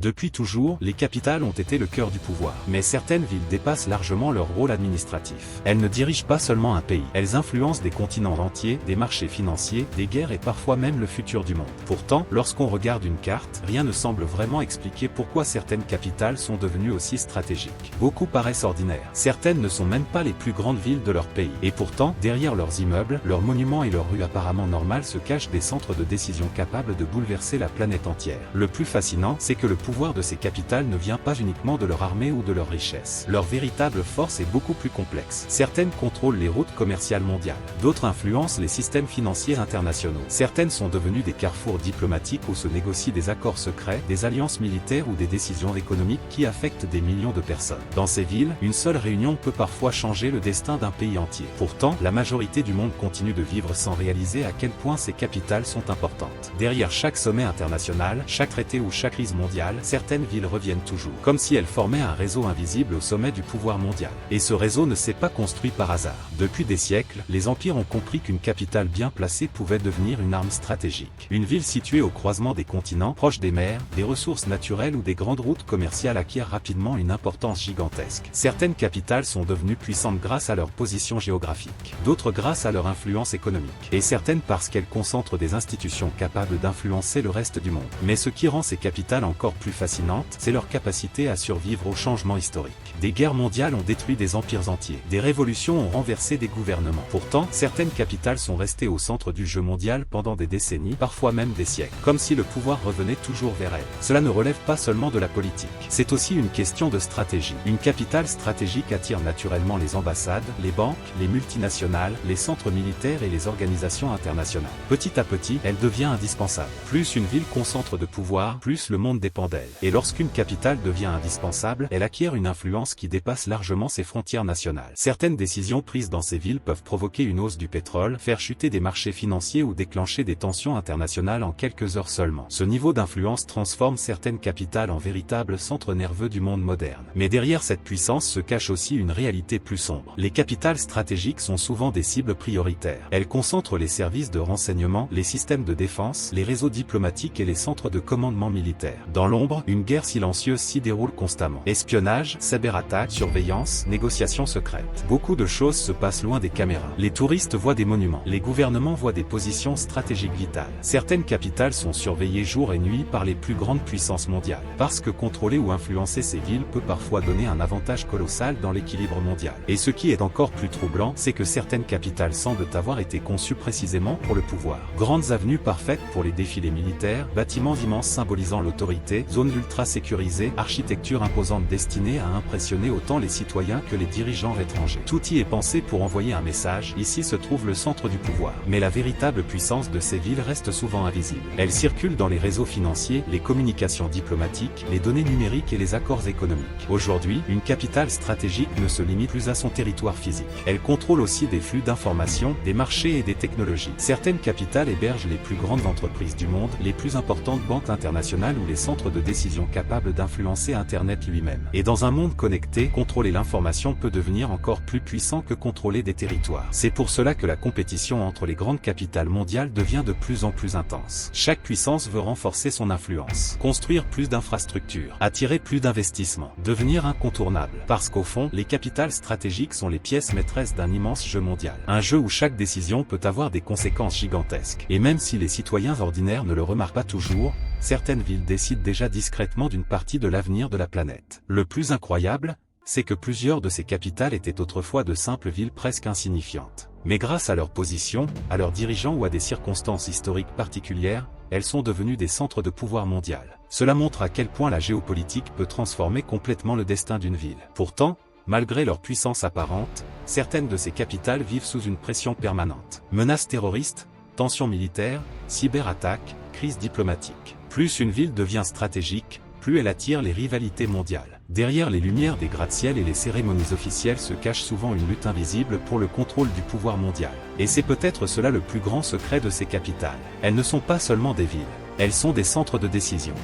Depuis toujours, les capitales ont été le cœur du pouvoir. Mais certaines villes dépassent largement leur rôle administratif. Elles ne dirigent pas seulement un pays. Elles influencent des continents entiers, des marchés financiers, des guerres et parfois même le futur du monde. Pourtant, lorsqu'on regarde une carte, rien ne semble vraiment expliquer pourquoi certaines capitales sont devenues aussi stratégiques. Beaucoup paraissent ordinaires. Certaines ne sont même pas les plus grandes villes de leur pays. Et pourtant, derrière leurs immeubles, leurs monuments et leurs rues apparemment normales se cachent des centres de décision capables de bouleverser la planète entière. Le plus fascinant, c'est que le pouvoir de ces capitales ne vient pas uniquement de leur armée ou de leur richesse. Leur véritable force est beaucoup plus complexe. Certaines contrôlent les routes commerciales mondiales. D'autres influencent les systèmes financiers internationaux. Certaines sont devenues des carrefours diplomatiques où se négocient des accords secrets, des alliances militaires ou des décisions économiques qui affectent des millions de personnes. Dans ces villes, une seule réunion peut parfois changer le destin d'un pays entier. Pourtant, la majorité du monde continue de vivre sans réaliser à quel point ces capitales sont importantes. Derrière chaque sommet international, chaque traité ou chaque crise mondiale, certaines villes reviennent toujours, comme si elles formaient un réseau invisible au sommet du pouvoir mondial. Et ce réseau ne s'est pas construit par hasard. Depuis des siècles, les empires ont compris qu'une capitale bien placée pouvait devenir une arme stratégique. Une ville située au croisement des continents, proche des mers, des ressources naturelles ou des grandes routes commerciales acquiert rapidement une importance gigantesque. Certaines capitales sont devenues puissantes grâce à leur position géographique, d'autres grâce à leur influence économique, et certaines parce qu'elles concentrent des institutions capables d'influencer le reste du monde. Mais ce qui rend ces capitales encore plus fascinantes, c'est leur capacité à survivre aux changements historiques. Des guerres mondiales ont détruit des empires entiers, des révolutions ont renversé des gouvernements. Pourtant, certaines capitales sont restées au centre du jeu mondial pendant des décennies, parfois même des siècles, comme si le pouvoir revenait toujours vers elles. Cela ne relève pas seulement de la politique, c'est aussi une question de stratégie. Une capitale stratégique attire naturellement les ambassades, les banques, les multinationales, les centres militaires et les organisations internationales. Petit à petit, elle devient indispensable. Plus une ville concentre de pouvoir, plus le monde dépend d'elle. Et lorsqu'une capitale devient indispensable, elle acquiert une influence qui dépasse largement ses frontières nationales. Certaines décisions prises dans ces villes peuvent provoquer une hausse du pétrole, faire chuter des marchés financiers ou déclencher des tensions internationales en quelques heures seulement. Ce niveau d'influence transforme certaines capitales en véritables centres nerveux du monde moderne. Mais derrière cette puissance se cache aussi une réalité plus sombre. Les capitales stratégiques sont souvent des cibles prioritaires. Elles concentrent les services de renseignement, les systèmes de défense, les réseaux diplomatiques et les centres de commandement militaire. Dans l'ombre, une guerre silencieuse s'y déroule constamment. Espionnage, cyberattaques, surveillance, négociations secrètes. Beaucoup de choses se passent loin des caméras. Les touristes voient des monuments. Les gouvernements voient des positions stratégiques vitales. Certaines capitales sont surveillées jour et nuit par les plus grandes puissances mondiales. Parce que contrôler ou influencer ces villes peut parfois donner un avantage colossal dans l'équilibre mondial. Et ce qui est encore plus troublant, c'est que certaines capitales semblent avoir été conçues précisément pour le pouvoir. Grandes avenues parfaites pour les défilés militaires, bâtiments immenses symbolisant l'autorité, zones ultra sécurisées, architecture imposante destinée à impressionner autant les citoyens que les dirigeants étrangers. Tout y est pensé pour envoyer un message, ici se trouve le centre du pouvoir. Mais la véritable puissance de ces villes reste souvent invisible. Elle circule dans les réseaux financiers, les communications diplomatiques, les données numériques et les accords économiques. Aujourd'hui, une capitale stratégique ne se limite plus à son territoire physique. Elle contrôle aussi des flux d'informations, des marchés et des technologies. Certaines capitales hébergent les plus grandes entreprises du monde, les plus importantes banques internationales ou les centres de décision capables d'influencer Internet lui-même. Et dans un monde connecté, contrôler l'information peut devenir encore plus puissant que contrôler des territoires. C'est pour cela que la compétition entre les grandes capitales mondiales devient de plus en plus intense. Chaque puissance veut renforcer son influence, construire plus d'infrastructures, attirer plus d'investissements, devenir incontournable. Parce qu'au fond, les capitales stratégiques sont les pièces maîtresses d'un immense jeu mondial. Un jeu où chaque décision peut avoir des conséquences gigantesques. Et même si les citoyens ordinaires ne le remarquent pas toujours, certaines villes décident déjà discrètement d'une partie de l'avenir de la planète. Le plus incroyable, c'est que plusieurs de ces capitales étaient autrefois de simples villes presque insignifiantes. Mais grâce à leur position, à leurs dirigeants ou à des circonstances historiques particulières, elles sont devenues des centres de pouvoir mondial. Cela montre à quel point la géopolitique peut transformer complètement le destin d'une ville. Pourtant, malgré leur puissance apparente, certaines de ces capitales vivent sous une pression permanente. Menaces terroristes, tensions militaires, cyberattaques, crises diplomatiques. Plus une ville devient stratégique, plus elle attire les rivalités mondiales. Derrière les lumières des gratte-ciel et les cérémonies officielles se cache souvent une lutte invisible pour le contrôle du pouvoir mondial. Et c'est peut-être cela le plus grand secret de ces capitales. Elles ne sont pas seulement des villes, elles sont des centres de décision.